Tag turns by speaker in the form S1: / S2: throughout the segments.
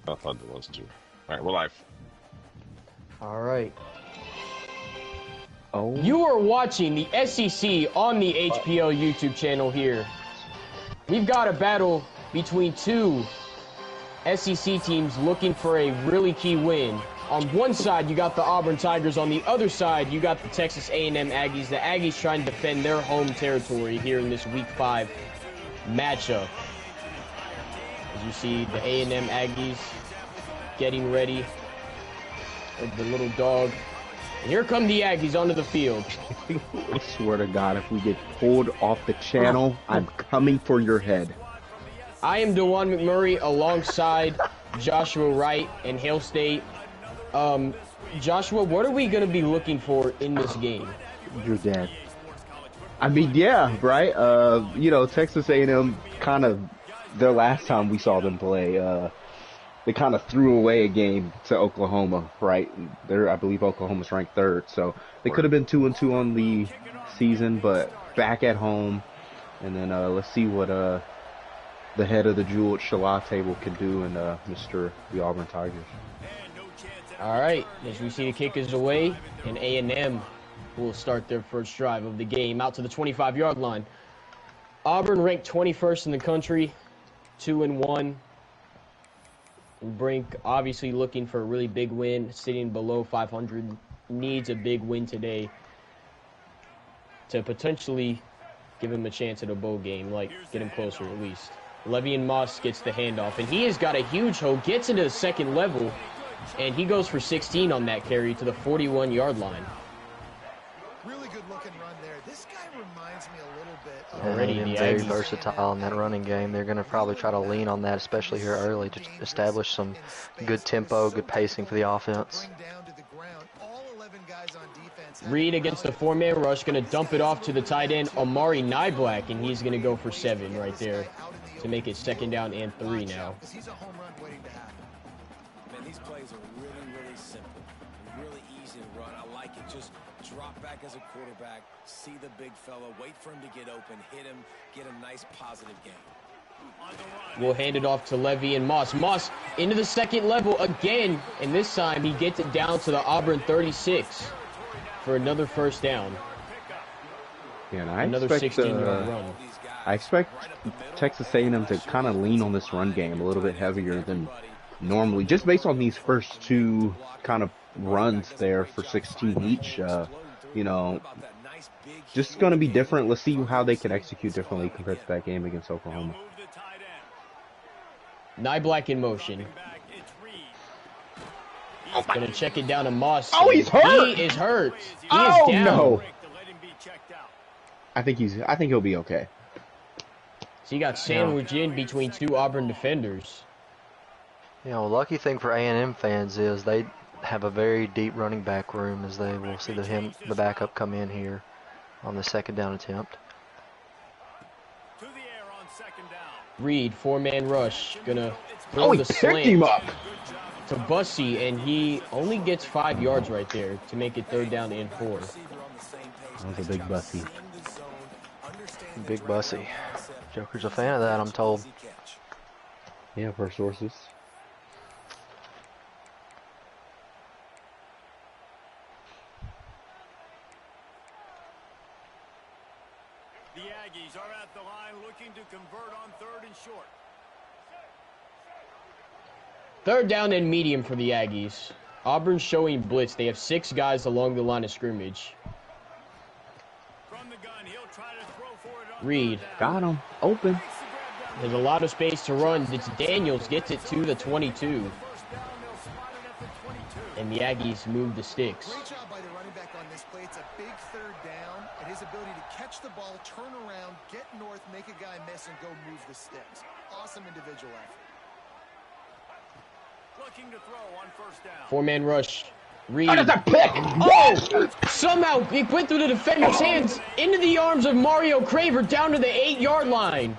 S1: I thought it was too. All right, we're live.
S2: All right.
S3: Oh.
S2: You are watching the SEC on the HPL YouTube channel here. We've got a battle between two SEC teams looking for a really key win. On one side, you got the Auburn Tigers. On the other side, you got the Texas A&M Aggies. The Aggies trying to defend their home territory here in this Week 5 matchup. As you see, the A&M Aggies getting ready. The little dog. And here come the Aggies onto the field.
S3: I swear to God, if we get pulled off the channel, I'm coming for your head.
S2: I am DeJuan McMurray alongside Joshua Wright and Hail State. Joshua, what are we going to be looking for in this game?
S3: You're dead. I mean, yeah, right? You know, Texas A&M kind of, the last time we saw them play, they kind of threw away a game to Oklahoma, right? I believe Oklahoma's ranked 3rd, so they could have been 2-2 on the season, but back at home. And then let's see what the head of the Jewel Shalah table can do in the Auburn Tigers.
S2: All right, as we see the kick is away, and A&M will start their first drive of the game out to the 25-yard line. Auburn ranked 21st in the country, 2-1. Brink obviously looking for a really big win, sitting below 500, needs a big win today to potentially give him a chance at a bowl game, like get him closer at least. Levian Moss gets the handoff, and he has got a huge hole, gets into the second level, and he goes for 16 on that carry to the 41-yard line.
S4: Really good looking run there. This guy reminds me a little bit of
S5: Already very versatile in that running game. They're going to probably try to lean on that, especially here early, to establish some good tempo, good pacing for the offense.
S2: Reed against the 4-man rush, going to dump it off to the tight end, Amari Nyblack, and he's going to go for 7 right there to make it 2nd down and 3 now.
S4: He's a home run waiting to happen.
S6: Man, these plays are really, really simple. Really easy to run. I like it. Just drop back as a quarterback, see the big fella, wait for him to get open, hit him, get a nice positive game.
S2: We'll hand it off to Levy and Moss. Moss into the second level again, and this time he gets it down to the Auburn 36 for another 1st down.
S3: Yeah, and I
S2: another
S3: expect
S2: 16-yard run.
S3: I expect Texas A&M to kind of lean on this run game a little bit heavier than normally, just based on these first 2 kind of runs there for 16 each. You know, just going to be different. Let's see how they can execute differently compared to that game against Oklahoma.
S2: Nyblack in motion. Going to check it down to Moss.
S3: Oh, he's hurt!
S2: He is hurt. He
S3: oh,
S2: is down.
S3: No. I think he'll be okay.
S2: So he got sandwiched in between 2 Auburn defenders.
S5: You know, lucky thing for A&M fans is they have a very deep running back room, as they will see the backup come in here on the 2nd down attempt.
S2: Reed, 4-man rush, gonna throw the slant
S3: him up
S2: to Bussey, and he only gets 5 yards right there to make it 3rd down and 4.
S3: That was a big Bussey.
S5: Big Bussey. Joker's a fan of that, I'm told.
S3: Yeah, per sources.
S7: The Aggies are at the line looking to convert on 3rd and short.
S2: 3rd down and medium for the Aggies. Auburn showing blitz. They have 6 guys along the line of scrimmage.
S7: From the gun, he'll try to throw for it on
S2: Reed.
S3: Got him. Open.
S2: There's a lot of space to run. It's Daniels gets it to the 22. And the Aggies move the sticks.
S4: Great job by the running back on this play. It's a big 3rd down, and his ability to catch the ball, turn around, get north, make a guy miss, and go move the sticks. Awesome individual effort.
S7: Looking to throw on 1st down.
S2: 4-man rush. Reed.
S3: That is a pick! Oh!
S2: Somehow it went through the defender's hands into the arms of Mario Craver down to the 8-yard line.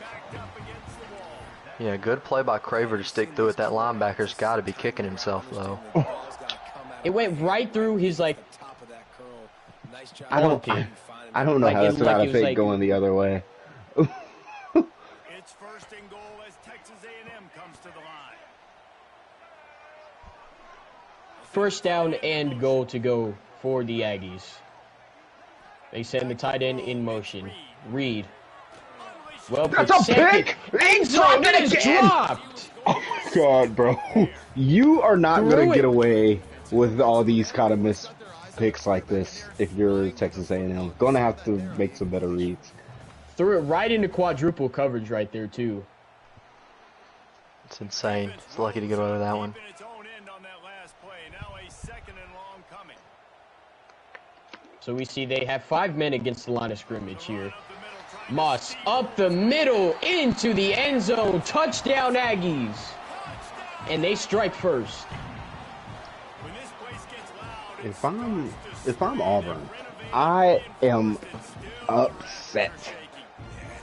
S5: Yeah, good play by Craver to stick through it. That linebacker's got to be kicking himself, though.
S2: It went right through his, like...
S3: I don't know
S2: like,
S3: how that's not a fake
S2: like,
S3: going the other way.
S7: It's 1st and goal as Texas A&M comes to the line.
S2: First down and goal to go for the Aggies. They send the tight end in motion. Reed. Well,
S3: that's a pick!
S2: End zone, it is dropped!
S3: Oh my god, bro. You are not going to get away with all these kind of missed picks like this if you're Texas A&M. Going to have to make some better reads.
S2: Threw it right into quadruple coverage right there, too.
S5: It's insane. It's lucky to get away with that one.
S2: So we see they have 5 men against the line of scrimmage here. Moss up the middle into the end zone. Touchdown Aggies. And they strike first.
S3: If I'm Auburn, I am upset.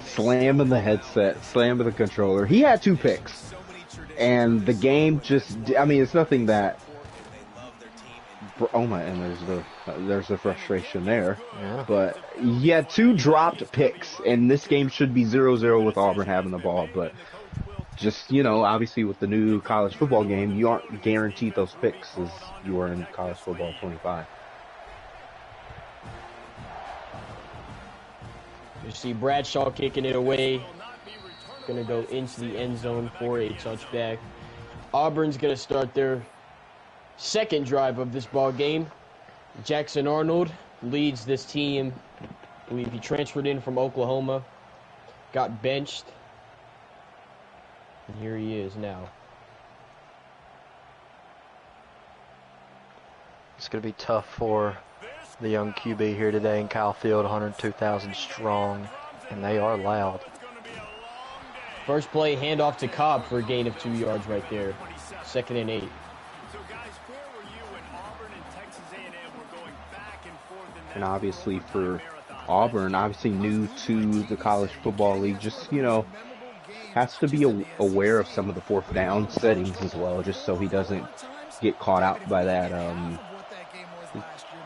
S3: Slamming the headset, slamming the controller. He had 2 picks. And the game just, I mean, it's nothing that, oh my, and there's the frustration there.
S5: Yeah.
S3: But he had 2 dropped picks, and this game should be 0-0 with Auburn having the ball. But just, you know, obviously with the new college football game, you aren't guaranteed those picks as you are in college football 25.
S2: You see Bradshaw kicking it away. Going to go into the end zone for a touchback. Auburn's going to start their second drive of this ball game. Jackson Arnold leads this team. I believe he transferred in from Oklahoma. Got benched. And here he is now.
S5: It's going to be tough for the young QB here today in Kyle Field, 102,000 strong, and they are loud.
S2: First play, handoff to Cobb for a gain of 2 yards right there. 2nd and 8.
S3: And obviously for Auburn, obviously new to the college football league, just, you know, has to be aware of some of the 4th down settings as well, just so he doesn't get caught out by that.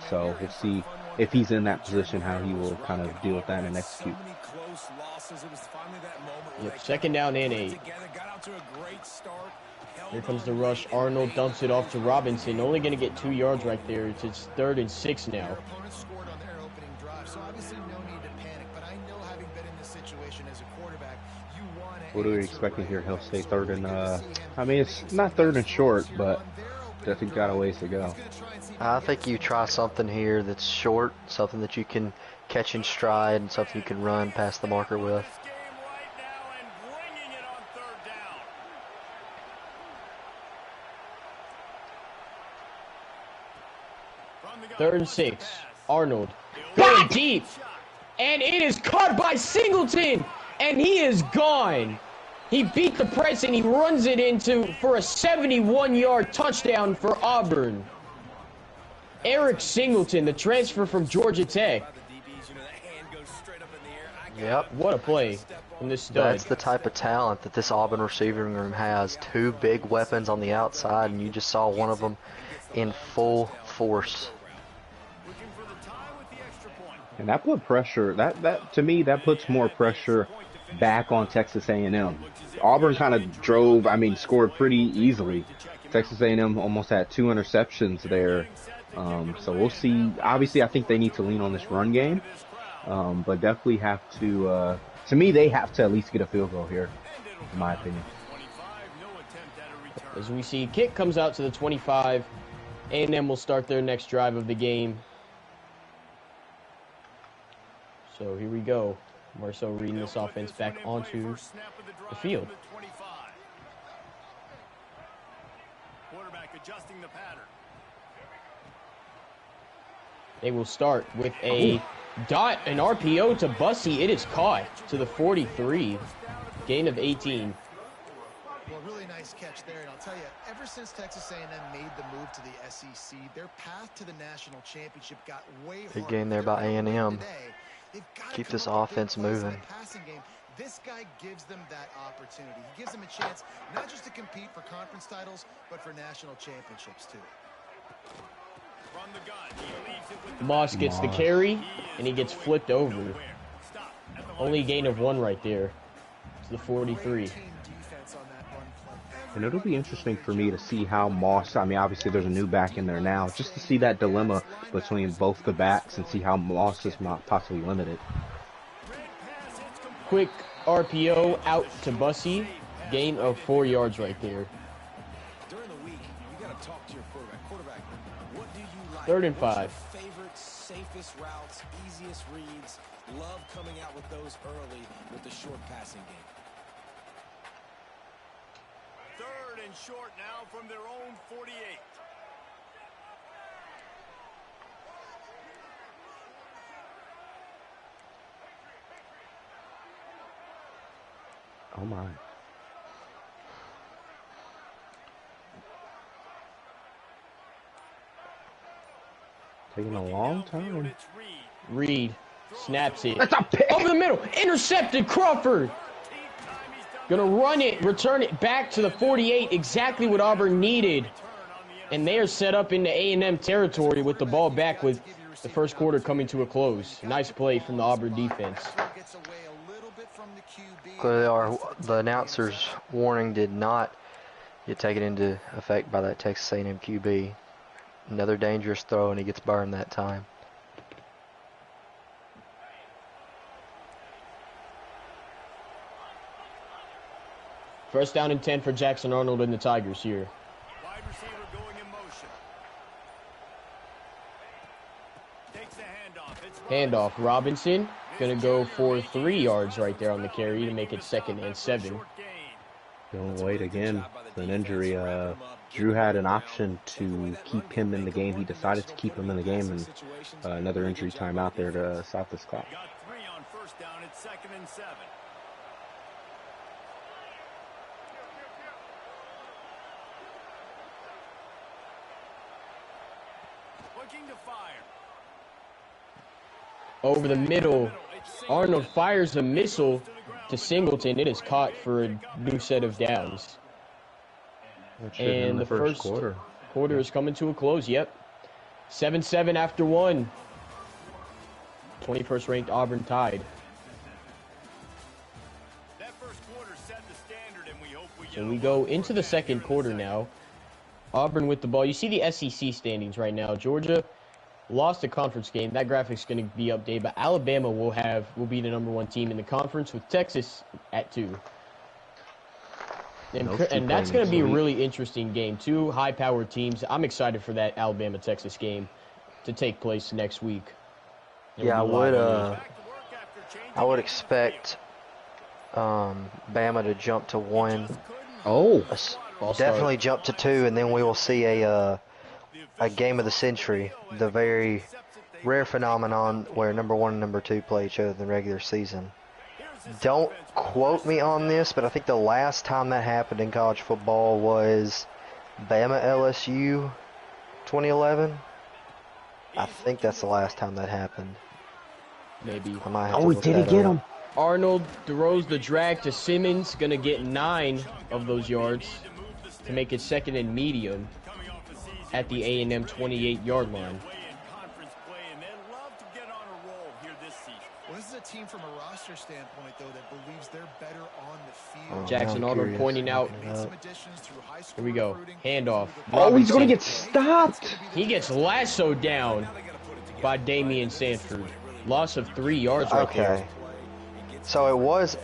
S3: So we'll see if he's in that position, how he will kind of deal with that and execute.
S2: Yep, 2nd down and 8. Here comes the rush. Arnold dumps it off to Robinson. Only going to get 2 yards right there. It's 3rd and 6 now.
S3: What are we expecting here? He'll stay 3rd and, I mean, it's not 3rd and short, but definitely got a ways to go.
S5: I think you try something here that's short, something that you can catch in stride, and something you can run past the marker with.
S2: 3rd and 6. Arnold going deep. And it is caught by Singleton. And he is gone. He beat the press and he runs it into for a 71-yard touchdown for Auburn. Eric Singleton, the transfer from Georgia Tech.
S5: Yep.
S2: What a play from this stud.
S5: That's the type of talent that this Auburn receiving room has. 2 big weapons on the outside, and you just saw one of them in full force.
S3: And that put pressure, that to me, that puts more pressure back on Texas A&M. Auburn kind of drove, I mean, scored pretty easily. Texas A&M almost had 2 interceptions there. So we'll see. Obviously, I think they need to lean on this run game. But definitely have to me, they have to at least get a field goal here, in my opinion.
S2: As we see, kick comes out to the 25. A&M will start their next drive of the game. So here we go. Marceau reading this offense back onto the field.
S7: Quarterback adjusting the pattern.
S2: They will start with a dot, an RPO to Bussey. It is caught to the 43. Gain of 18.
S4: Well, really nice catch there, and I'll tell you, ever since Texas A&M made the move to the SEC, their path to the national championship got way harder.
S5: Big gain there by A&M. Keep this offense moving.
S4: This guy gives them that opportunity. He gives them a chance not just to compete for conference titles, but for national championships too.
S2: Moss gets the carry, and he gets flipped over. Only gain of 1 right there. To the 43.
S3: And it'll be interesting for me to see how Moss, I mean, obviously there's a new back in there now, just to see that dilemma between both the backs and see how Moss is possibly limited.
S2: Quick RPO out to Bussy. Gain of 4 yards right there.
S6: During the week, you got to talk to your quarterback. What do you like?
S2: 3rd and
S6: What's
S2: 5.
S6: your favorite, safest routes, easiest reads? Love coming out with those early with the short passing game.
S7: 3rd and short now from their own 48.
S3: Oh my. Taking a long time.
S2: Reed snaps it.
S3: That's a pick!
S2: Over the middle. Intercepted Crawford. Gonna run it, return it back to the 48. Exactly what Auburn needed. And they are set up into A&M territory with the ball back with the first quarter coming to a close. Nice play from the Auburn defense.
S5: Clearly, the announcer's warning did not get taken into effect by that Texas A&M QB. Another dangerous throw, and he gets burned that time.
S2: First down and 10 for Jackson Arnold and the Tigers here.
S7: Wide receiver going in motion. Takes the handoff. It's
S2: Handoff. Robinson gonna go for 3 yards right there on the carry to make it 2nd and 7.
S3: Don't wait again for an injury. Drew had an option to keep him in the game. He decided to keep him in the game, and another injury timeout there to stop this clock.
S7: Got 3 on first down. It's 2nd and 7. Looking to fire.
S2: Over the middle, Arnold fires a missile to Singleton. It is caught for a new set of downs. And the first quarter is coming to a close. Yep. 7-7 after 1. 21st ranked Auburn tied.
S7: That first quarter set the standard, and we hope we
S2: So we go into the second quarter now. Auburn with the ball. You see the SEC standings right now. Georgia lost a conference game. That graphic's going to be updated, but Alabama will be the #1 team in the conference with Texas at 2. And that's going to be a really interesting game. 2 high-powered teams. I'm excited for that Alabama-Texas game to take place next week.
S5: Yeah, I would expect Bama to jump to 1.
S3: Oh,
S5: Definitely jump to 2, and then we will see a game of the century, the very rare phenomenon where #1 and #2 play each other in the regular season. Don't quote me on this, but I think the last time that happened in college football was Bama LSU 2011. I think that's the last time that happened.
S2: Maybe.
S5: I might have to
S3: he
S5: look
S3: didn't
S5: that
S3: get
S5: up.
S3: him.
S2: Arnold throws the drag to Simmons. Going to get 9 of those yards to make it 2nd and medium at the A&M 28-yard line.
S4: Well, this is a team from a roster standpoint, though, that believes they're better on the field.
S2: Jackson Arnold pointing out. Here we go. Handoff.
S3: Oh, he's going to
S2: Robinson.
S3: get stopped.
S2: He gets lassoed down by Damian Sanford. Loss of 3 yards right there.
S5: So it was,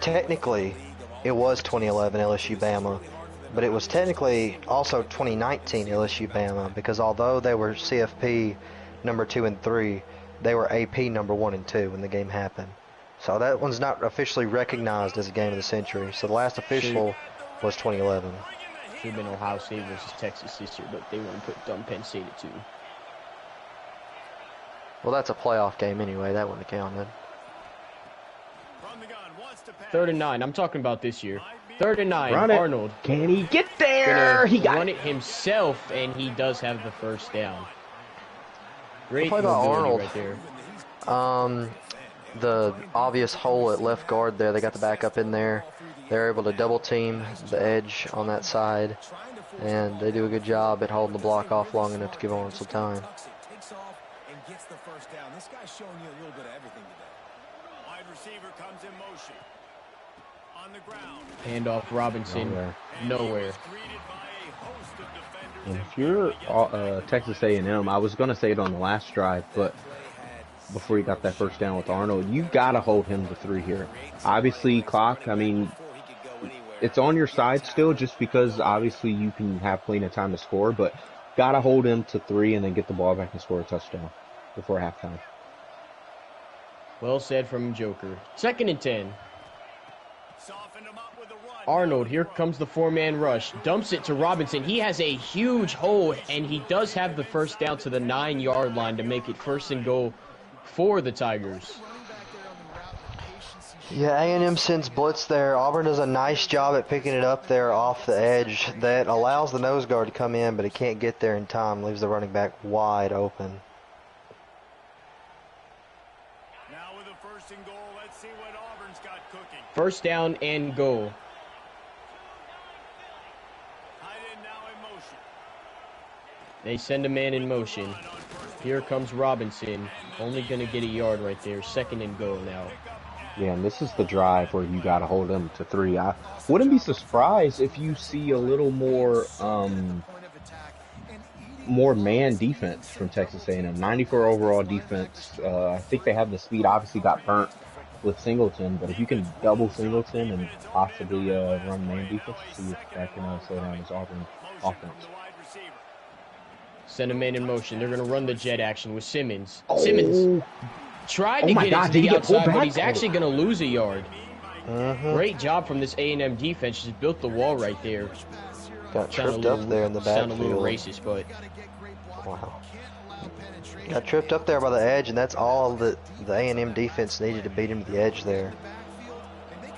S5: technically, it was 2011 LSU Bama, but it was technically also 2019 LSU Bama, because although they were CFP #2 and 3, they were AP #1 and 2 when the game happened. So that one's not officially recognized as a game of the century. So the last official was 2011.
S2: Should have been Ohio State versus Texas this year, but they want to put dumb Penn State at 2.
S5: Well, that's a playoff game anyway. That wouldn't have counted.
S2: 3rd and 9. I'm talking about this year. 3rd and 9.
S3: Run it.
S2: Arnold.
S3: Can he get there? He got
S2: run it himself, and he does have the first down. Great
S5: play by Arnold
S2: right there.
S5: The obvious hole at left guard there, they got the backup in there. They're able to double team the edge on that side, and they do a good job at holding the block off long enough to give Arnold some time.
S7: Wide receiver comes in motion.
S2: Hand off Robinson. Nowhere.
S3: And if you're Texas A&M, I was going to say it on the last drive, but before you got that first down with Arnold, you got to hold him to 3 here. Obviously, clock, I mean, it's on your side still just because obviously you can have plenty of time to score, but got to hold him to 3 and then get the ball back and score a touchdown before halftime.
S2: Well said from Joker. 2nd and 10. Arnold, here comes the 4-man rush. Dumps it to Robinson. He has a huge hole, and he does have the first down to the 9-yard line to make it 1st and goal for the Tigers.
S5: Yeah, A&M sends blitz there. Auburn does a nice job at picking it up there off the edge. That allows the nose guard to come in, but he can't get there in time. Leaves the running back wide open.
S7: Now with a 1st and goal, let's see what Auburn's got cooking.
S2: 1st down and goal. They send a man in motion. Here comes Robinson. Only going to get a yard right there. 2nd and goal now.
S3: Yeah, and this is the drive where you got to hold him to 3. I wouldn't be surprised if you see a little more man defense from Texas A&M. 94 overall defense. I think they have the speed. Obviously got burnt with Singleton, but if you can double Singleton and possibly run man defense, see if that can slow down his Auburn offense.
S2: Send a man in motion. They're going to run the jet action with Simmons.
S3: Oh.
S2: Simmons tried to get it to the outside, but he's actually going to lose a yard. Great job from this A&M defense. Just built the wall right there.
S5: Got tripped up there in the backfield.
S2: Sound a little racist, but...
S5: Wow. Got tripped up there by the edge, and that's all that the A&M defense needed to beat him to the edge there.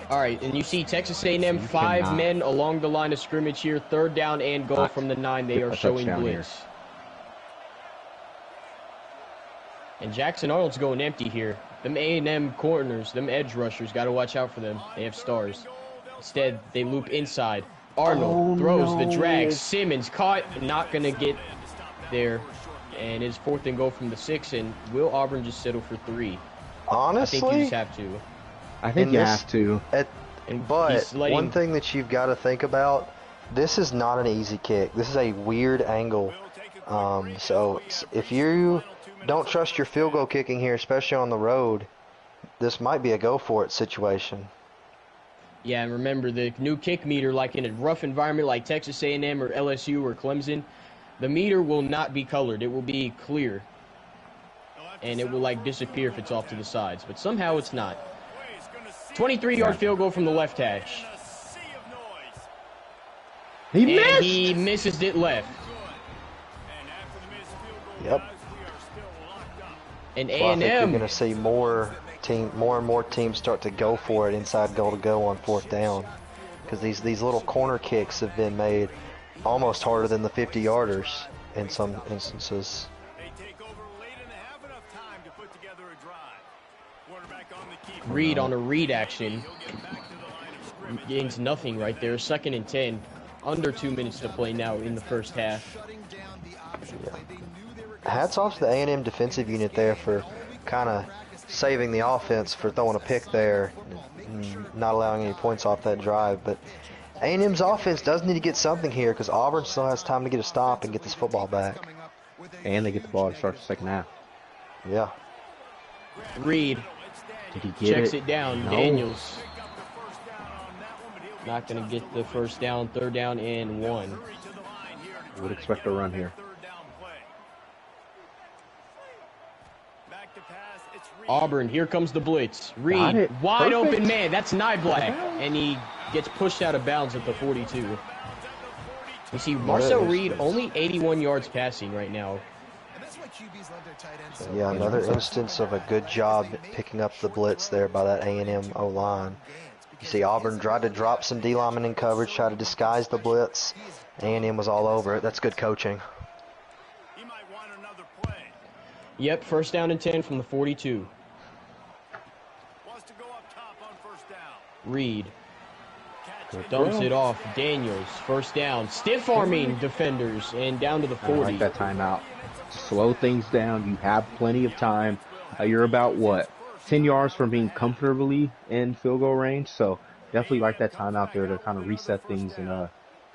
S2: All right, and you see Texas A&M 5 men along the line of scrimmage here. 3rd down and goal from the 9. They are showing blitz. Here. And Jackson Arnold's going empty here. Them A&M corners, them edge rushers, got to watch out for them. They have stars. Instead, they loop inside. Arnold throws the drag. Simmons caught, not going to get there. And it's 4th and goal from the 6. And will Auburn just settle for 3?
S5: Honestly,
S2: I think you just have to.
S3: I think you have to.
S5: But one thing that you've got to think about, this is not an easy kick. This is a weird angle. So if you don't trust your field goal kicking here, especially on the road, this might be a go-for-it situation.
S2: Yeah, and remember, the new kick meter, like in a rough environment like Texas A&M or LSU or Clemson, the meter will not be colored. It will be clear. And it will, like, disappear if it's off to the sides. But somehow it's not. 23-yard field goal from the left hash.
S3: He missed!
S2: And he misses it left.
S5: Yep.
S2: And
S5: well, I think you're
S2: A&M...
S5: going to see more and more teams start to go for it inside goal to go on 4th down. Because these little corner kicks have been made almost harder than the 50-yarders in some instances.
S2: Reed on a read action. Gains nothing right there. 2nd and 10. Under 2 minutes to play now in the first half.
S5: Yeah. Hats off to the A&M defensive unit there for kind of saving the offense for throwing a pick there, and not allowing any points off that drive. But A&M's offense does need to get something here because Auburn still has time to get a stop and get this football back.
S3: And they get the ball to start the 2nd half.
S5: Yeah.
S2: Reed checks it down. No. Daniels not going to get the first down. 3rd down and 1.
S3: Would expect a run here.
S2: Auburn, here comes the blitz. Reed, wide open man. That's Nyblack. And he gets pushed out of bounds at the 42. You see, Marcel Reed only 81 yards passing right now.
S5: So, yeah, another instance of a good job picking up the blitz there by that A&M O-line. You see Auburn tried to drop some D linemen in coverage, try to disguise the blitz. A&M was all over it. That's good coaching.
S2: Yep, 1st down and 10 from the 42. Reed dumps it off. Daniels, 1st down. Stiff arming defenders and down to the 40.
S3: I like that timeout. Slow things down. You have plenty of time. You're about, 10 yards from being comfortably in field goal range. So definitely like that time out there to kind of reset things and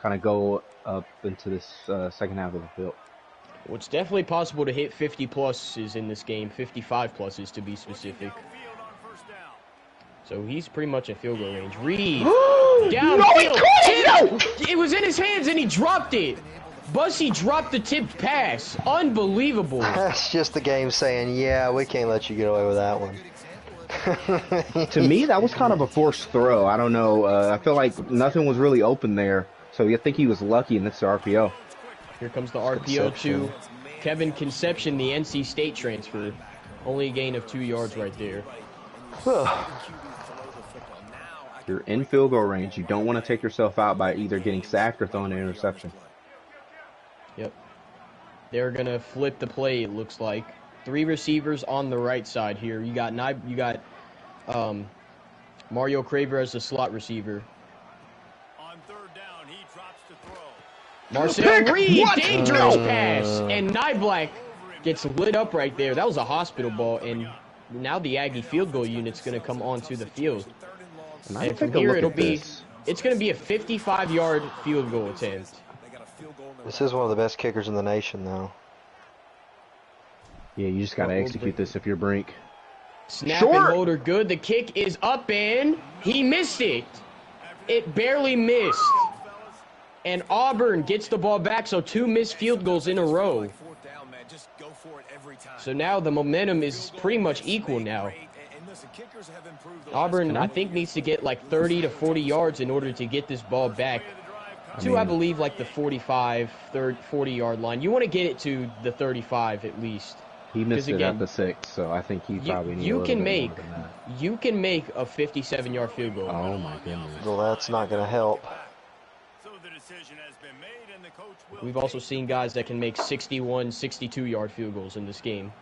S3: kind of go up into this second half of the field.
S2: Well, it's definitely possible to hit 50 pluses in this game, 55 pluses to be specific. So he's pretty much in field goal range. Reed, downfield, tip. It was in his hands and he dropped it. Bussy dropped the tip pass. Unbelievable.
S5: That's just the game saying, yeah, we can't let you get away with that one.
S3: To me, that was kind of a forced throw. I don't know. I feel like nothing was really open there. So I think he was lucky in this RPO.
S2: Here comes the RPO to Kevin Conception, the NC State transfer. Only a gain of 2 yards right there.
S3: You're in field goal range. You don't want to take yourself out by either getting sacked or throwing an interception.
S2: Yep. They're going to flip the play, it looks like. 3 receivers on the right side here. You got Mario Craver as the slot receiver.
S7: On third down, he drops to throw.
S2: Marcel Reed, dangerous pass. And Nyblack gets lit up right there. That was a hospital ball. And now the Aggie field goal unit's going to come onto the field. And from here, it's going to be a 55-yard field goal attempt.
S5: This is one of the best kickers in the nation, though.
S3: Yeah, you just got to execute this if you're Brink.
S2: Snap and loader good. The kick is up and he missed it. It barely missed. And Auburn gets the ball back, so 2 missed field goals in a row. So now the momentum is pretty much equal now. Auburn, I think, needs to get like 30 to 40 yards in order to get this ball back to, I believe, like the 45, 40-yard line. You want to get it to the 35 at least.
S3: He missed it at the 6, so I think he probably needs a little bit more than that.
S2: You can make a 57-yard field goal.
S3: Oh, my goodness.
S5: Well, that's not going to help.
S2: We've also seen guys that can make 61, 62-yard field goals in this game.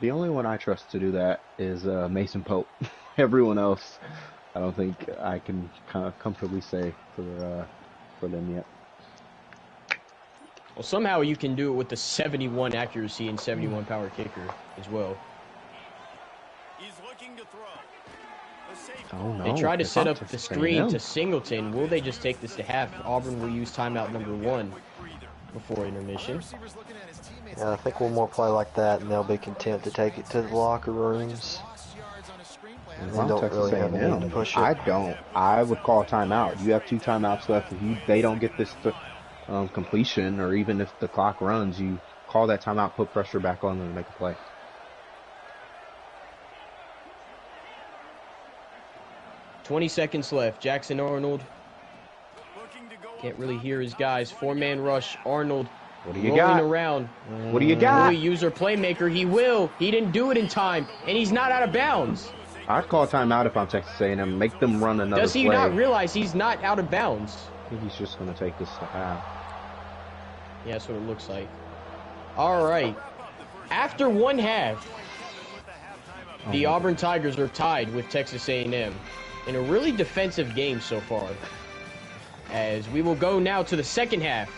S3: The only one I trust to do that is Mason Pope. Everyone else, I don't think I can kind of comfortably say for them yet.
S2: Well, somehow you can do it with the 71 accuracy and 71 power kicker as well.
S7: He's looking to throw.
S3: Oh, no.
S2: They tried to set up the screen to Singleton. Will they just take this to half? Auburn will use timeout number 1 before intermission.
S5: Yeah, I think one more play like that, and they'll be content to take it to the locker rooms.
S3: If I'm Texas A&M, I would call timeout. You have 2 timeouts left. If they don't get this completion, or even if the clock runs, you call that timeout, put pressure back on them and make a play.
S2: $20 seconds left. Jackson Arnold can't really hear his guys. 4-man rush. Arnold
S3: what do you
S2: rolling
S3: got?
S2: Around.
S3: What do you got?
S2: Will he use her playmaker? He will. He didn't do it in time, and he's not out of bounds.
S3: I'd call timeout if I'm Texas A&M. Make them run another play.
S2: Does he not realize he's not out of bounds?
S3: I think he's just going to take this to half.
S2: Yeah, that's what it looks like. All right. After 1 half, the Auburn Tigers are tied with Texas A&M in a really defensive game so far. As we will go now to the second half.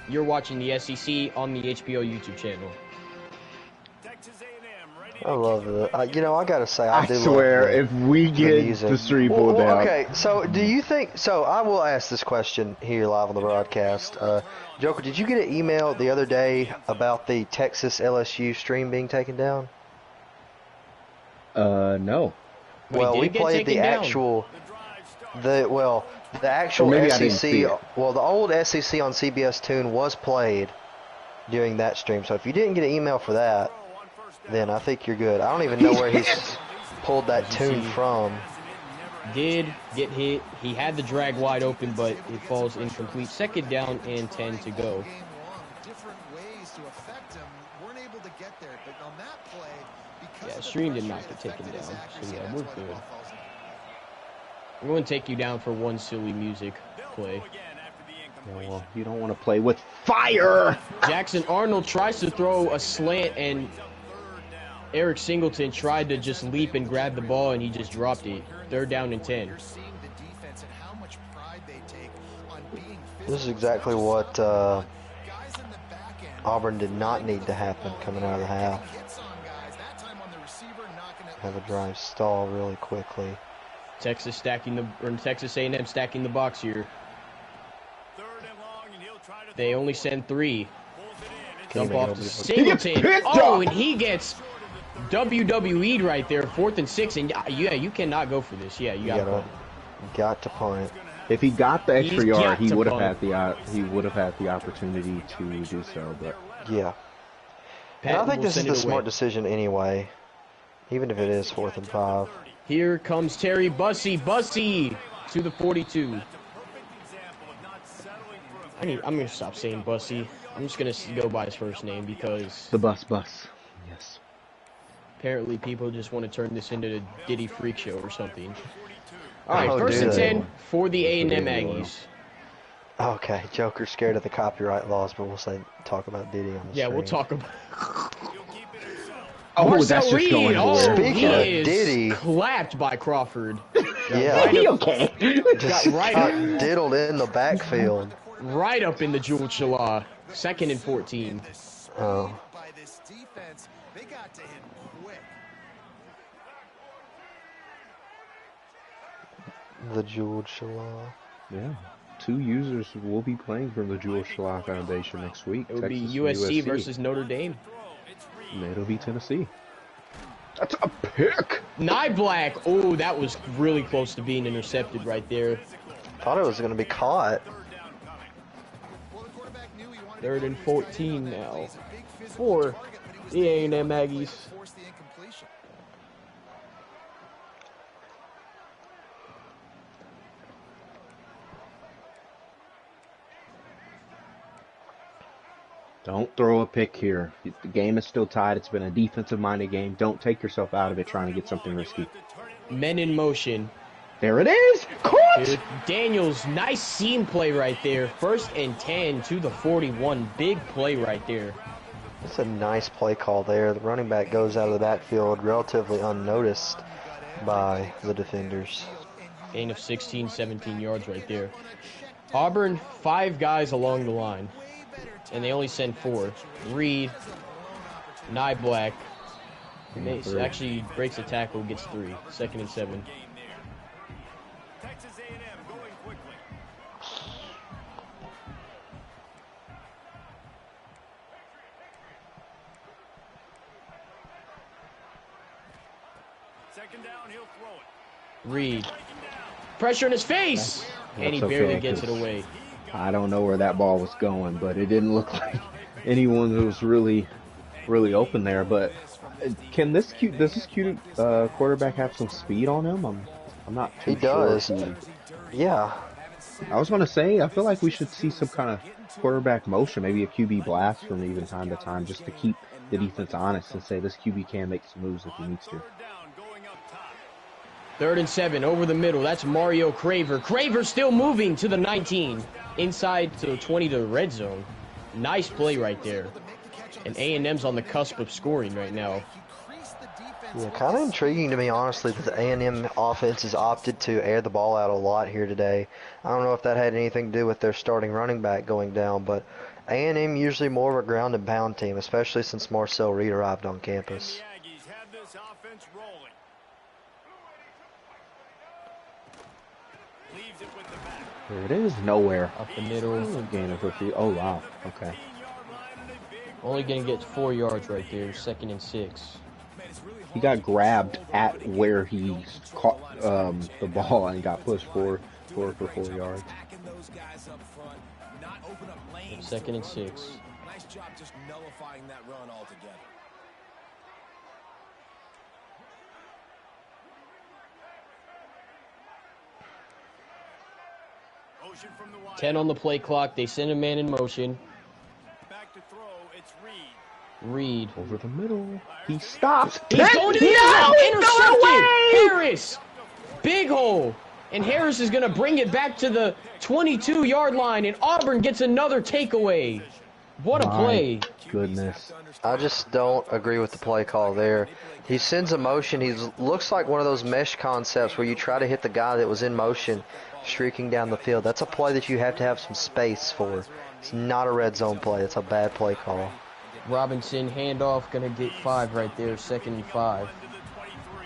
S2: You're watching the SEC on the HPL YouTube channel.
S5: I love it. You know, I gotta say,
S3: I swear, if we get the stream pulled down.
S5: Okay, so do you think? So I will ask this question here live on the broadcast. Joker, did you get an email the other day about the Texas LSU stream being taken down?
S3: No.
S5: Well, we played the actual, the actual SEC. Well, the old SEC on CBS Tune was played during that stream. So if you didn't get an email for that, then I think you're good. I don't even know where he's pulled that tune from.
S2: Did get hit. He had the drag wide open, but it falls incomplete. Second down and 10 to go. Yeah, stream did not get taken down. So yeah, we're good. I'm going to take you down for one silly music play.
S3: Well, you don't want to play with fire!
S2: Jackson Arnold tries to throw a slant, and Eric Singleton tried to just leap and grab the ball, and he just dropped it. Third down and 10.
S5: This is exactly what Auburn did not need to happen coming out of the half. Have a drive stall really quickly.
S2: Texas A&M stacking the box here. They only send 3. Dump off to Singleton. Oh, and he gets WWE'd right there. 4th and 6, and yeah, you cannot go for this. Yeah, you
S5: got to punt.
S3: If he got the extra yard, he would have had the opportunity to do so. But
S5: yeah, and I think this is the smart decision anyway, even if it is 4th and 5.
S2: Here comes Terry Bussey to the 42. I'm gonna stop saying Bussey. I'm just gonna go by his first name because
S3: the bus. Yes.
S2: Apparently, people just want to turn this into a Diddy freak show or something. All right, 1st and 10 for the A&M Aggies.
S5: Okay, Joker's scared of the copyright laws, but we'll talk about Diddy on the stream.
S2: We'll talk about.
S3: That's just going
S5: Speaking of Diddy,
S2: clapped by Crawford.
S5: Yeah,
S3: okay.
S5: Just got diddled in the backfield.
S2: Right up in the Jewel Shala. 2nd and 14.
S5: Oh.
S4: By this defense, they got to him quick.
S5: The Jewel Shala.
S3: Yeah. 2 users will be playing from the Jewel Shala Foundation next week.
S2: It will be USC versus Notre Dame.
S3: And it'll be Tennessee. That's a pick!
S2: Black. Oh, that was really close to being intercepted right there.
S5: Thought it was going to be caught.
S2: 3rd and 14 now for the A&M Aggies.
S3: Don't throw a pick here. The game is still tied. It's been a defensive-minded game. Don't take yourself out of it trying to get something risky.
S2: Men in motion.
S3: There it is! Caught!
S2: Dude, Daniels, nice seam play right there. 1st and 10 to the 41. Big play right there.
S5: It's a nice play call there. The running back goes out of the backfield relatively unnoticed by the defenders.
S2: Gain of 16, 17 yards right there. Auburn, 5 guys along the line. And they only send 4. Reed, Black. Actually breaks a tackle, gets 3. 2nd and 7.
S7: Texas A&M going quickly. Second down, he'll throw it.
S2: Reed. Pressure in his face! And he barely gets it away.
S3: I don't know where that ball was going, but it didn't look like anyone who was really open there. But does this cute quarterback have some speed on him? I'm not too sure.
S5: He does. Yeah.
S3: I was going to say, I feel like we should see some kind of quarterback motion, maybe a QB blast from even time to time, just to keep the defense honest and say this QB can make some moves if he needs to.
S2: 3rd and 7 over the middle. That's Mario Craver. Craver still moving to the 19. Inside to the 20 to the red zone. Nice play right there. And A&M's on the cusp of scoring right now.
S5: Yeah, kind of intriguing to me, honestly, that the A&M offense has opted to air the ball out a lot here today. I don't know if that had anything to do with their starting running back going down, but A&M usually more of a ground and pound team, especially since Marcel Reed arrived on campus.
S3: There it is, nowhere.
S2: Up the middle.
S3: Gain of 50. Oh, wow. Okay.
S2: Only going to get 4 yards right there. 2nd and 6.
S3: He got grabbed at where he caught the ball and got pushed for 4 yards.
S2: 2nd and 6.
S6: Nice job just nullifying that run altogether.
S2: 10 on the play clock. They send a man in motion.
S7: Back to throw, it's
S2: Reed.
S3: Over the middle. He stops.
S2: He's going to the end. Intercepted. Harris. Big hole. And Harris is going to bring it back to the 22-yard line. And Auburn gets another takeaway. What a play.
S3: Goodness.
S5: I just don't agree with the play call there. He sends a motion. He looks like one of those mesh concepts where you try to hit the guy that was in motion streaking down the field. That's a play that you have to have some space for. It's not a red zone play. It's a bad play call.
S2: Robinson, handoff, going to get 5 right there. 2nd and 5.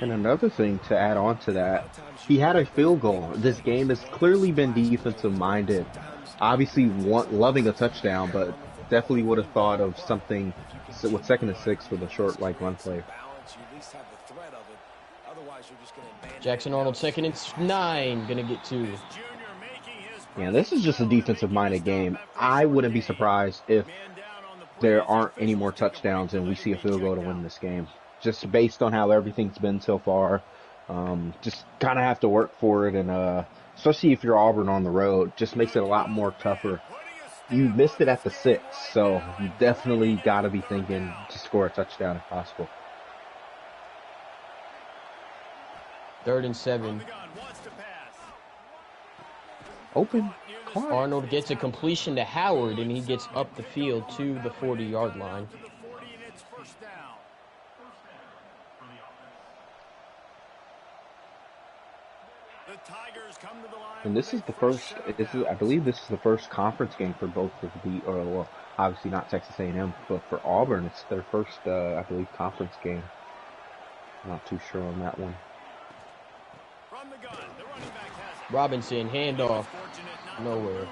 S3: And another thing to add on to that, he had a field goal. This game has clearly been defensive minded. Obviously, loving a touchdown, but definitely would have thought of something with 2nd and 6 with a short run play.
S2: Jackson Arnold 2nd and 9, gonna get 2.
S3: Yeah, this is just a defensive minded game. I wouldn't be surprised if there aren't any more touchdowns and we see a field goal to win this game. Just based on how everything's been so far. Just kind of have to work for it, and especially if you're Auburn on the road, just makes it a lot more tougher. You missed it at the 6, so you definitely got to be thinking to score a touchdown if possible.
S2: 3rd and 7.
S3: Open.
S2: Arnold gets a completion to Howard, and he gets up the field to the 40-yard line.
S3: And this is the first. I believe this is the first conference game for both of well, obviously not Texas A&M, but for Auburn, it's their first, I believe, conference game. I'm not too sure on that one.
S2: Robinson, handoff, nowhere.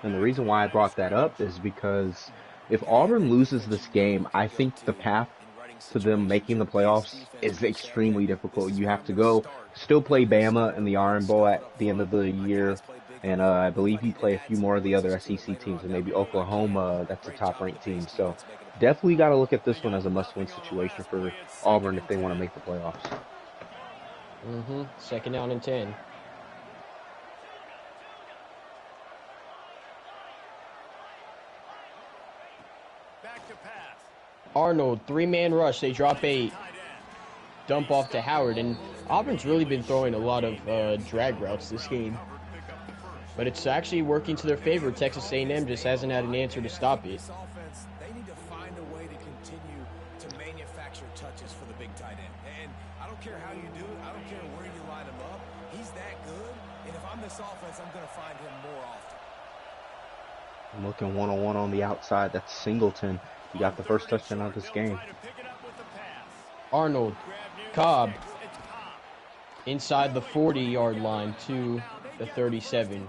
S3: And the reason why I brought that up is because if Auburn loses this game, I think the path to them making the playoffs is extremely difficult. You have to still play Bama in the Iron Bowl at the end of the year, and I believe you play a few more of the other SEC teams, and maybe Oklahoma, that's a top-ranked team. So definitely got to look at this one as a must-win situation for Auburn if they want to make the playoffs.
S2: 2nd down and 10. Arnold, 3-man rush. They drop 8. Dump off to Howard. And Auburn's really been throwing a lot of drag routes this game. But it's actually working to their favor. Texas A&M just hasn't had an answer to stop it.
S6: They need to find a way to continue to manufacture touches for the big tight end. And I don't care how you do it. I don't care where you line him up. He's that good. And if I'm this offense, I'm going to find him more often.
S3: I'm looking one-on-one on the outside. That's Singleton. He got the first touchdown of this game.
S2: Arnold, Cobb, inside the 40-yard line to the 37.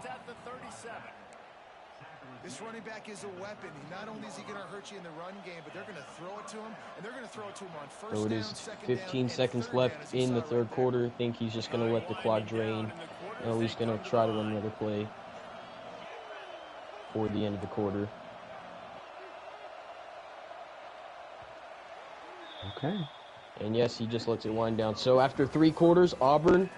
S4: This running back is a weapon. Not only is he going to hurt you in the run game, but they're going to throw it to him, and they're going to throw it to him on first
S2: So it
S4: down,
S2: is
S4: second
S2: 15
S4: down,
S2: seconds
S4: and
S2: left in the 3rd quarter. I think he's just going to let the clock drain. And at least going to try to run another play for the end of the quarter.
S3: Okay.
S2: And yes, he just lets it wind down. So after 3 quarters, Auburn,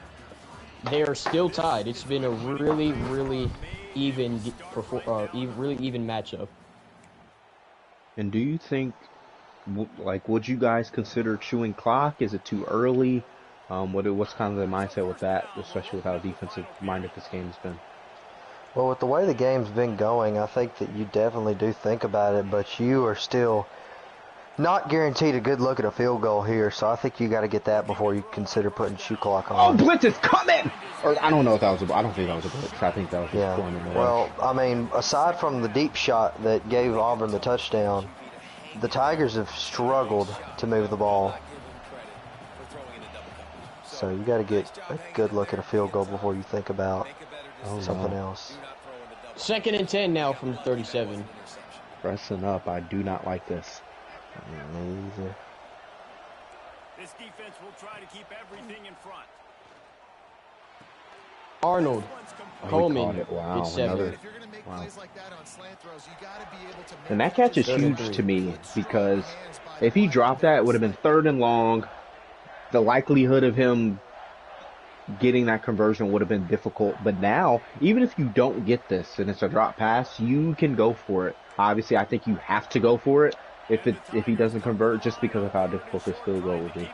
S2: they are still tied. It's been a really, really even matchup.
S3: And do you think, would you guys consider chewing clock? Is it too early? What's kind of the mindset with that, especially with how defensive-minded this game has been?
S5: Well, with the way the game's been going, I think that you definitely do think about it, but you are still not guaranteed a good look at a field goal here, so I think you got to get that before you consider putting shoe clock on.
S3: Oh, blitz is coming! Or I don't know if that was I don't think that was a blitz. I think that was just going in the
S5: Well, I mean, aside from the deep shot that gave Auburn the touchdown, the Tigers have struggled to move the ball. So you got to get a good look at a field goal before you think about something else.
S2: 2nd and 10 now from 37.
S3: Pressing up. I do not like this.
S7: This defense will try to keep everything in front.
S2: Arnold, Coleman,
S3: wow,
S2: gets 7.
S3: Wow. And that catch is huge to me because if he dropped that, it would have been 3rd and long. The likelihood of him getting that conversion would have been difficult. But now, even if you don't get this and it's a drop pass, you can go for it. Obviously, I think you have to go for it if he doesn't convert, just because of how difficult this field goal would be.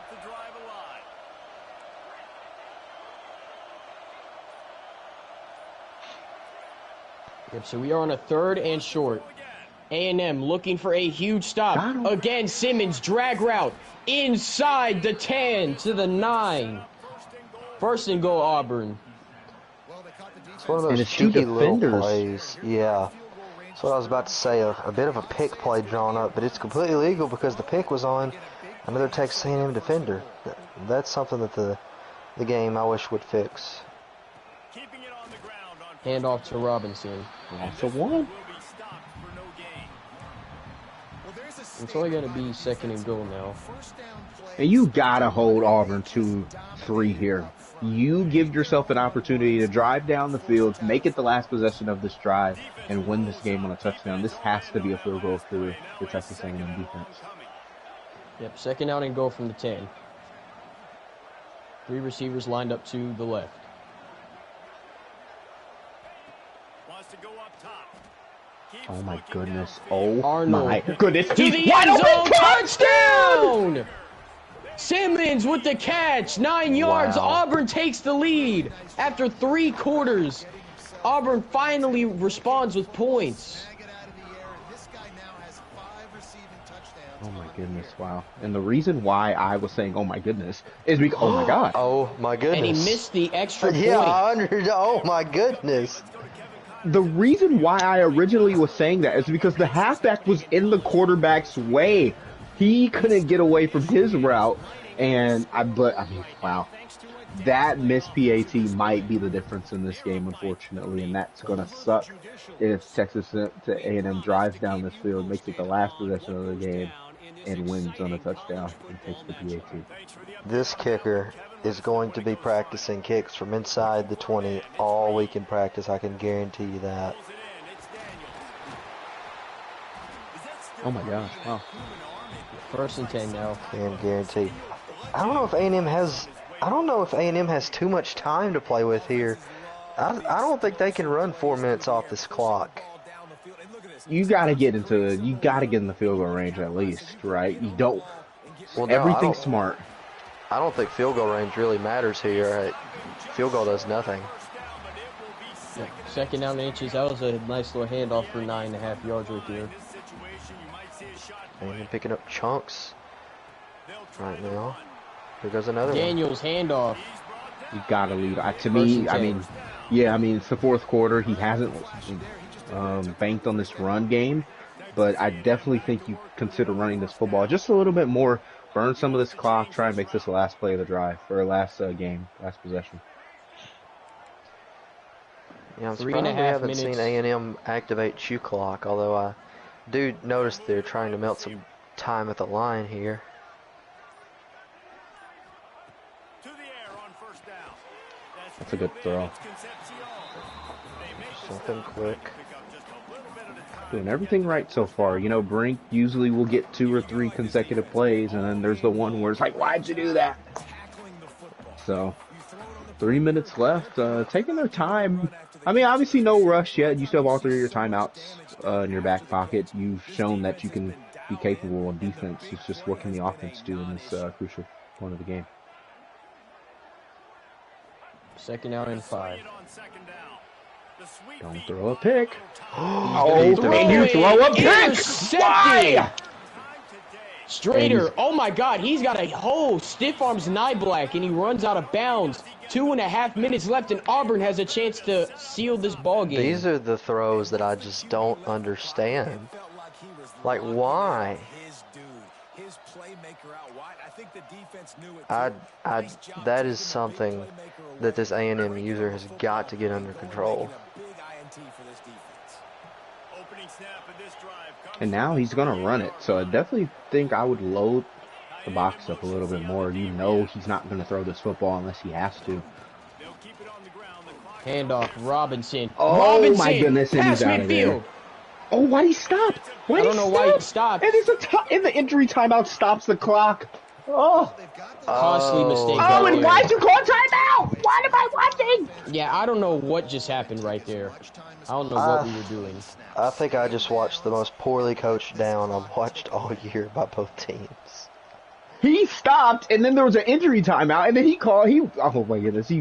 S2: Yep, so we are on a 3rd and short. A&M looking for a huge stop. Again, Simmons, drag route inside the 10 to the 9. 1st and goal, Auburn.
S5: It's one of those cheeky little plays. Yeah. That's what I was about to say. A bit of a pick play drawn up, but it's completely legal because the pick was on Another Texas A&M defender. That's something that the game I wish would fix.
S2: Hand off to Robinson.
S3: That's a one.
S2: It's only going to be 2nd and goal now.
S3: And you gotta hold Auburn 2-3 here. You give yourself an opportunity to drive down the field, make it the last possession of this drive, and win this game on a touchdown. This has to be a field goal for the Texas A&M defense.
S2: Yep, 2nd out and goal from the 10. 3 receivers lined up to the left.
S3: Oh my goodness. Oh
S2: Arnold.
S3: my goodness.
S2: To the end zone, touchdown! Simmons with the catch, 9 yards.
S5: Wow.
S2: Auburn takes the lead after 3 quarters. Auburn finally responds with points.
S3: Oh my goodness, wow. And the reason why I was saying oh my goodness is because oh my god.
S5: Oh my goodness.
S2: And he missed the extra point.
S5: Yeah, oh my goodness.
S3: The reason why I originally was saying that is because the halfback was in the quarterback's way. He couldn't get away from his route, and I mean, wow. That missed PAT might be the difference in this game, unfortunately, and that's going to suck if Texas A&M drives down this field, makes it the last possession of the game, and wins on a touchdown and takes the PAT.
S5: This kicker is going to be practicing kicks from inside the 20 all week in practice. I can guarantee you that.
S3: Oh my gosh, wow.
S2: 1st and 10 now.
S5: Can guarantee. I don't know if A&M has too much time to play with here. I don't think they can run 4 minutes off this clock.
S3: You gotta get in the field goal range at least, right? You don't.
S5: Well, no,
S3: everything's smart.
S5: I don't think field goal range really matters here. Field goal does nothing.
S2: Yep. 2nd down and inches. That was a nice little handoff for 9.5 yards right there.
S5: And picking up chunks right now. Here goes another
S2: Daniels handoff.
S3: You gotta lead. To me, I mean, yeah, I mean it's the 4th quarter. He hasn't banked on this run game, but I definitely think you consider running this football just a little bit more. Burn some of this clock. Try and make this the last play of the drive or last game, last possession.
S5: Yeah, I'm surprised we haven't seen A&M activate shoe clock, although I do notice they're trying to melt some time at the line here.
S3: That's a good throw.
S5: Something quick.
S3: Doing everything right so far. You know, Brink usually will get 2 or 3 consecutive plays, and then there's the one where it's like, why'd you do that? So, 3 minutes left. Taking their time. I mean, obviously no rush yet. You still have all 3 of your timeouts in your back pocket. You've shown that you can be capable of defense. It's just what can the offense do in this crucial point of the game.
S2: 2nd out and 5.
S3: Don't throw a pick.
S2: Oh,
S3: and you throw a pick! Why?
S2: Strader, oh my god, he's got a whole stiff arms Nye Black, and he runs out of bounds. 2.5 minutes left, and Auburn has a chance to seal this ball game.
S5: These are the throws that I just don't understand. Like, why? That is something that this A&M user has got to get under control.
S3: And now he's going to run it. So I definitely think I would load the box up a little bit more. You know he's not going to throw this football unless he has to.
S2: Handoff, Robinson.
S3: Oh,
S2: Robinson,
S3: my goodness, and he's out of there. Oh, why'd he stop?
S2: I don't know why he stopped.
S3: And and the injury timeout stops the clock. Oh.
S2: Costly mistake.
S3: Oh, and why'd you call timeout? What am I watching?
S2: Yeah, I don't know what just happened right there. I don't know what we were doing.
S5: I think I just watched the most poorly coached down I've watched all year by both teams.
S3: He stopped, and then there was an injury timeout, and then oh my goodness,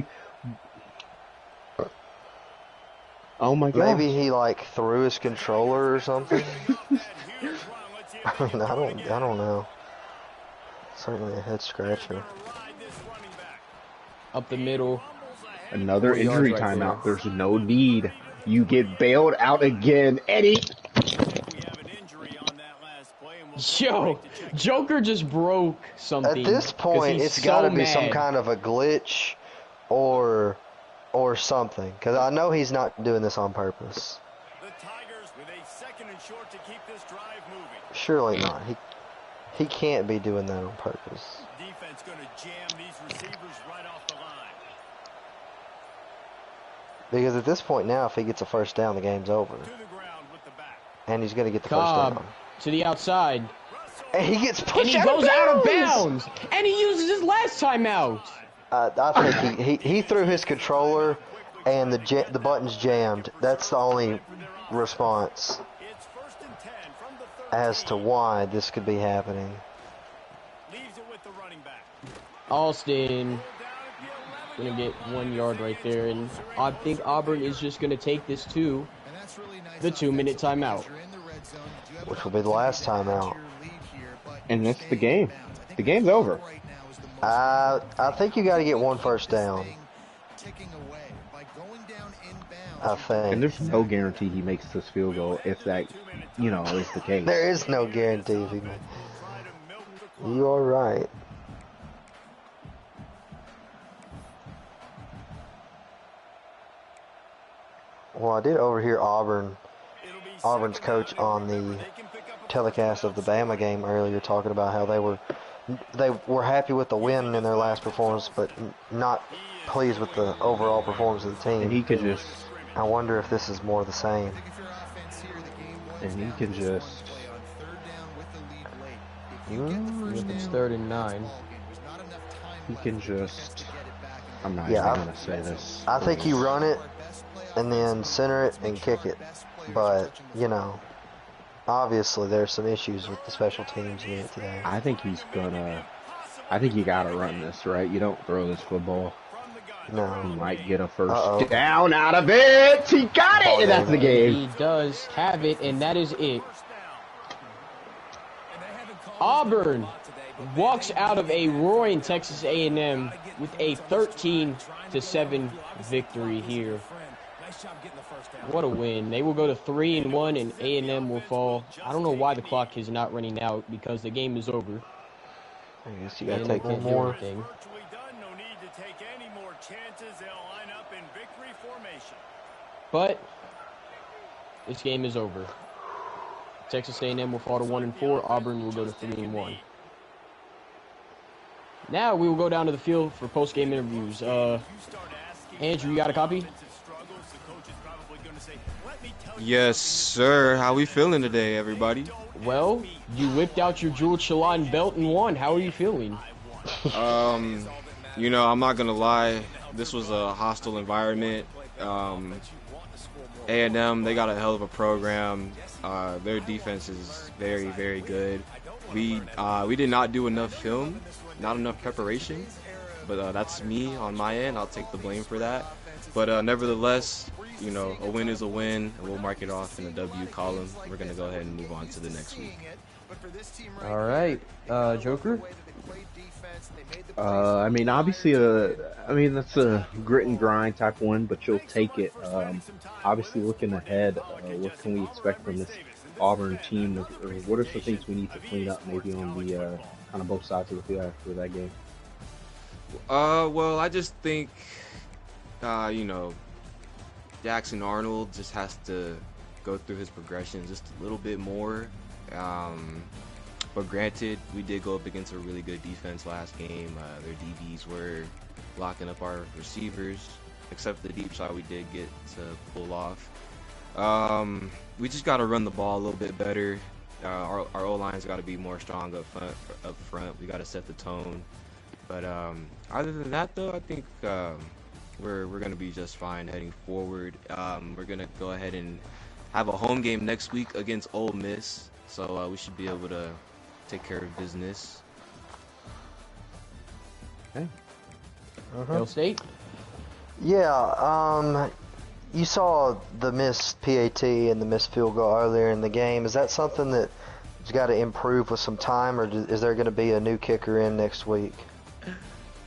S3: oh my god.
S5: Maybe he like threw his controller or something. I mean, I don't know. Certainly a head scratcher.
S2: Up the middle.
S3: Another injury timeout. There's no need. You get bailed out again, Eddie.
S2: Yo, Joker just broke something.
S5: At this point, it's got to be some kind of a glitch or something. Because I know he's not doing this on purpose.
S7: The Tigers with a second and short to keep this drive moving.
S5: Surely not. He can't be doing that on purpose.
S7: Defense going to jam these receivers right off the line.
S5: Because at this point now, if he gets a first down, the game's over.
S7: To the ground with the back.
S5: And he's going to get the
S2: Cobb
S5: first down.
S2: to the outside.
S5: And he gets pushed
S2: And he goes out of bounds. And he uses his last timeout.
S5: I think he threw his controller and the buttons jammed. That's the only response
S7: It's 1st and 10 from the 30.
S5: as to why this could be happening.
S7: Leaves it with the running back.
S2: Alston gonna get 1 yard right there, and I think Auburn is just gonna take this to the 2-minute timeout,
S5: Which will be the last timeout.
S3: And that's the game. The game's over.
S5: I think you got to get one first down. I think.
S3: And there's no guarantee he makes this field goal if that, is the case.
S5: There is no guarantee if he makes. You are right. Well, I did overhear Auburn's coach on the telecast of the Bama game earlier talking about how they were happy with the win in their last performance, but not pleased with the overall performance of the team.
S3: And he could just.
S5: I wonder if this is more the same.
S3: And he can just.
S2: If it's 3rd and 9.
S3: He can just. I'm not
S5: Yeah,
S3: even gonna say this.
S5: I think you run it and then center it and kick it, but obviously there's some issues with the special teams unit today.
S3: I think he's gonna. I think you gotta run this, right? You don't throw this football.
S5: No.
S3: He might get a first down out of it. He got it, and that's the game.
S2: He does have it, and that is it. Auburn walks out of a roaring Texas A&M with a 13-7 victory here. What a win. They will go to 3-1, and A&M will fall. I don't know why the clock is not running out, because the game is over.
S5: I guess you gotta take one more.
S2: But this game is over. Texas A&M will fall to 1-4. Auburn will go to 3-1. Now we will go down to the field for post-game interviews. Andrew, you got a copy?
S8: Yes, sir. How we feeling today, everybody?
S2: Well, you whipped out your Jewel Chalon belt and won. How are you feeling?
S8: I'm not gonna lie. This was a hostile environment. A&M, they got a hell of a program. Their defense is very, very good. We did not do enough film, not enough preparation. But that's me on my end. I'll take the blame for that. But nevertheless, a win is a win, and we'll mark it off in the W column. We're going to go ahead and move on to the next week.
S2: All right. Joker?
S3: Obviously, that's a grit and grind type one, but you'll take it. Obviously, looking ahead, what can we expect from this Auburn team? Or what are some things we need to clean up maybe on the kind of both sides of the field after that game?
S8: Well, I just think, Jackson Arnold just has to go through his progression just a little bit more. But granted, we did go up against a really good defense last game. Their DBs were locking up our receivers, except the deep shot we did get to pull off. We just got to run the ball a little bit better. Our O-line's got to be more strong up front. We got to set the tone. But other than that, though, I think we're going to be just fine heading forward. We're going to go ahead and have a home game next week against Ole Miss. So we should be able to take care of business.
S3: Okay.
S2: Hill State?
S5: Yeah, you saw the missed PAT and the missed field goal earlier in the game. Is that something that has got to improve with some time, or is there going to be a new kicker in next week?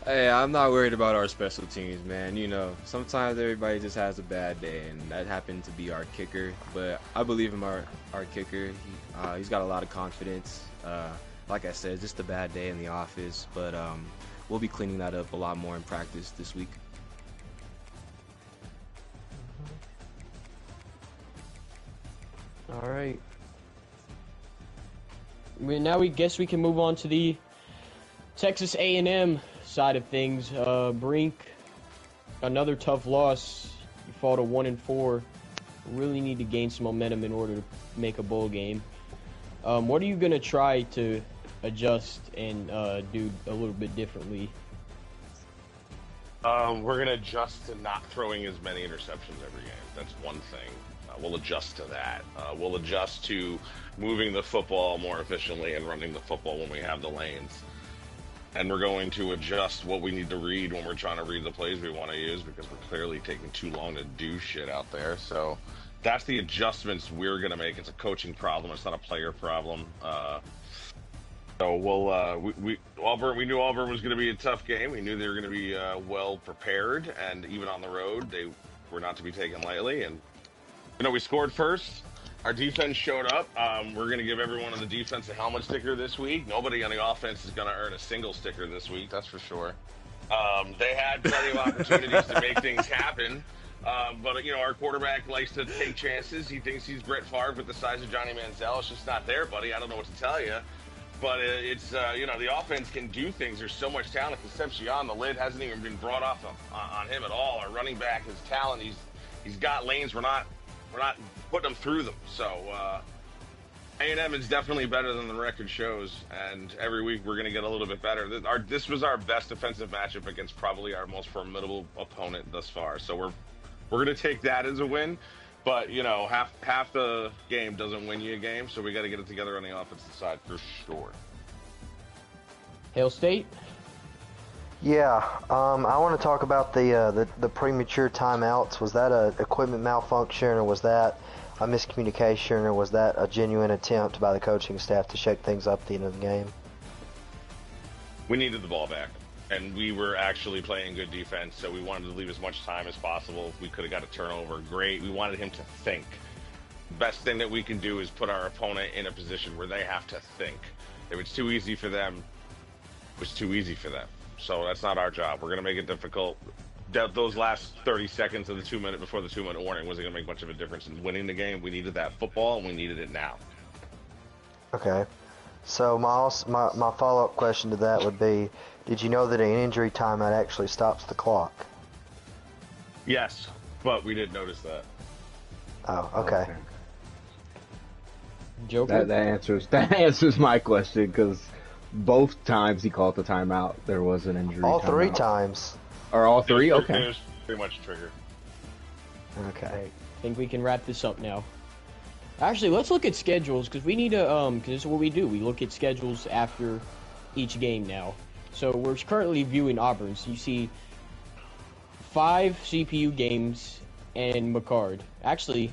S8: Hey, I'm not worried about our special teams, man. You know, sometimes everybody just has a bad day, and that happened to be our kicker. But I believe in our kicker. He's got a lot of confidence. Like I said, just a bad day in the office. But we'll be cleaning that up a lot more in practice this week.
S2: All right. Now we guess we can move on to the Texas A&M side of things. Brink, another tough loss. You fall to 1-4. Really need to gain some momentum in order to make a bowl game. What are you gonna try to adjust and do a little bit differently?
S1: We're gonna adjust to not throwing as many interceptions every game. That's one thing. We'll adjust to that. We'll adjust to moving the football more efficiently and running the football when we have the lanes. And we're going to adjust what we need to read when we're trying to read the plays we want to use, because we're clearly taking too long to do shit out there. So that's the adjustments we're going to make. It's a coaching problem. It's not a player problem. So we'll Auburn. We knew Auburn was going to be a tough game. We knew they were going to be well prepared, and even on the road, they were not to be taken lightly. And we scored first. Our defense showed up. We're going to give everyone on the defense a helmet sticker this week. Nobody on the offense is going to earn a single sticker this week, that's for sure. They had plenty of opportunities to make things happen. But our quarterback likes to take chances. He thinks he's Brett Favre with the size of Johnny Manziel. It's just not there, buddy. I don't know what to tell you. But it's, the offense can do things. There's so much talent. Concepcion, the lid hasn't even been brought off on him at all. Our running back is talent. He's got lanes. We're not putting them through them. So A&M is definitely better than the record shows, and every week we're going to get a little bit better. This was our best defensive matchup against probably our most formidable opponent thus far. So we're going to take that as a win. But half the game doesn't win you a game, so we got to get it together on the offensive side for sure.
S2: Hail State.
S5: Yeah, I want to talk about the premature timeouts. Was that a equipment malfunction, or was that a miscommunication, or was that a genuine attempt by the coaching staff to shake things up at the end of the game?
S1: We needed the ball back, and we were actually playing good defense, so we wanted to leave as much time as possible. If we could have got a turnover, great. We wanted him to think. The best thing that we can do is put our opponent in a position where they have to think. If it's too easy for them, it was too easy for them. So that's not our job. We're going to make it difficult. Those last 30 seconds of the 2 minute before the 2 minute warning wasn't going to make much of a difference in winning the game. We needed that football, and we needed it now.
S5: Okay. So my follow-up question to that would be, did you know that an injury timeout actually stops the clock?
S1: Yes, but we didn't notice that.
S5: Oh, okay.
S2: Joker?
S3: That answers my question, because both times he called the timeout, there was an injury.
S5: All three
S3: timeout.
S5: Times.
S3: Or all three?
S1: It
S3: Okay.
S1: was pretty much trigger.
S5: Okay.
S2: I think we can wrap this up now. Actually, let's look at schedules, because we need to, because this is what we do. We look at schedules after each game now. So we're currently viewing Auburn. So you see 5 CPU games and McCard. Actually,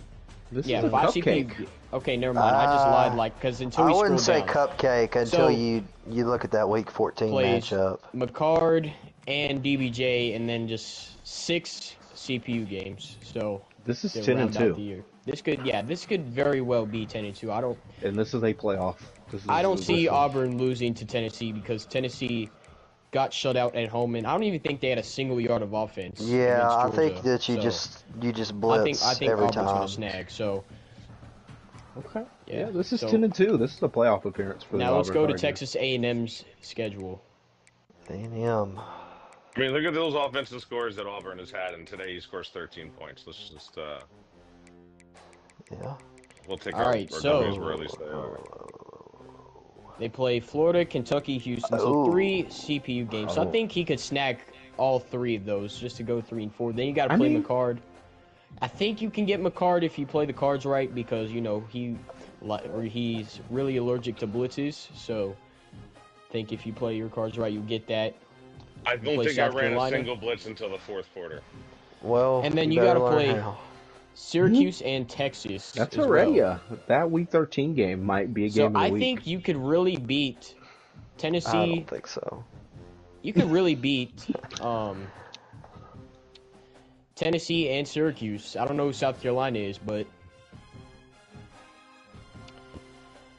S3: This
S2: yeah,
S3: is a
S2: 5
S3: cupcake.
S2: CPU. Okay, never mind. I just lied, because until we
S5: I wouldn't say
S2: scroll down.
S5: cupcake until
S2: So,
S5: you look at that Week 14
S2: plays
S5: matchup.
S2: McCard and DBJ, and then just 6 CPU games. So
S3: This is
S2: to
S3: 10 and
S2: round out the
S3: 2,
S2: year. This could very well be 10 and 2.
S3: and this is a playoff.
S2: I don't see Auburn losing to Tennessee, because Tennessee got shut out at home, and I don't even think they had a single yard of offense.
S5: Yeah, I
S2: against
S5: think
S2: Georgia.
S5: that you just blitz
S2: I think
S5: every
S2: Auburn's
S5: time.
S2: gonna snag. So
S3: Okay.
S2: yeah,
S3: Yeah, this is
S2: so
S3: 10 and 2. This is a playoff appearance for the
S2: now let's
S3: Auburn
S2: go to
S3: Tigers.
S2: Texas A&M's schedule.
S5: A&M.
S1: I mean, look at those offensive scores that Auburn has had, and today he scores 13 points. Let's just,
S5: Yeah.
S1: we'll take
S2: All
S1: our
S2: right,
S1: W's
S2: so
S1: where at least they are.
S2: they play Florida, Kentucky, Houston. So
S5: Oh.
S2: 3 CPU games. So I think he could snag all 3 of those just to go 3 and 4. Then you got to play McCard. I think you can get McCard if you play the cards right, because he's really allergic to blitzes. So I think if you play your cards right, you'll get that.
S1: I don't
S2: play
S1: think
S2: South
S1: I ran
S2: Carolina.
S1: a single blitz until the fourth quarter.
S5: Well,
S2: And then you
S5: better
S2: gotta
S5: learn
S2: play
S5: how.
S2: Syracuse and Texas.
S3: That's
S2: as
S3: already
S2: well.
S3: that Week 13 game might be a game
S2: So
S3: of the
S2: I
S3: week.
S2: think you could really beat
S5: I
S2: Tennessee.
S5: don't think so.
S2: you could really beat Tennessee and Syracuse. I don't know who South Carolina is, but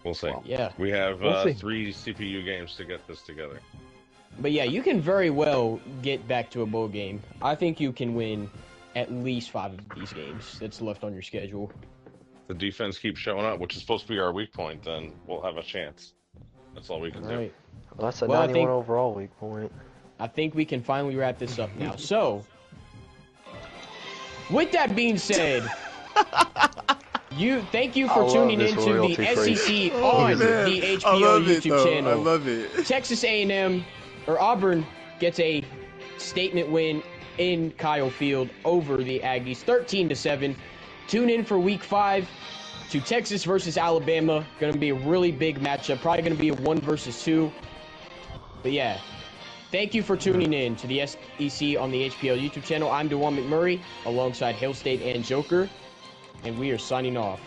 S1: we'll see.
S2: Yeah,
S1: we have
S3: We'll see.
S1: 3 CPU games to get this together.
S2: but yeah, you can very well get back to a bowl game. I think you can win at least 5 of these games that's left on your schedule.
S1: The defense keeps showing up, which is supposed to be our weak point. Then we'll have a chance. That's all we can do.
S2: Right.
S5: Well, that's a
S2: Well, I
S5: 91
S2: think-
S5: overall weak point.
S2: I think we can finally wrap this up now. So, with that being said, thank you
S5: I
S2: for
S5: love
S2: tuning
S5: this
S2: into the
S5: royalty free.
S2: SEC
S8: Oh,
S2: on
S8: man.
S2: the
S8: I
S2: HPL
S8: love it,
S2: YouTube
S8: though.
S2: channel.
S8: I love it.
S2: Texas A&M or Auburn gets a statement win in Kyle Field over the Aggies, 13-7. Tune in for Week 5 to Texas versus Alabama. Going to be a really big matchup. Probably going to be a 1 versus 2. But yeah. Thank you for tuning in to the SEC on the HPL YouTube channel. I'm DeJuan McMurray alongside Hail State and Joker, and we are signing off.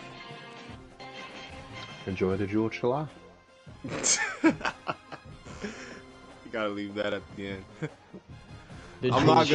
S3: Enjoy the Jewel Chala.
S8: You gotta leave that at the end.
S2: The
S8: I'm not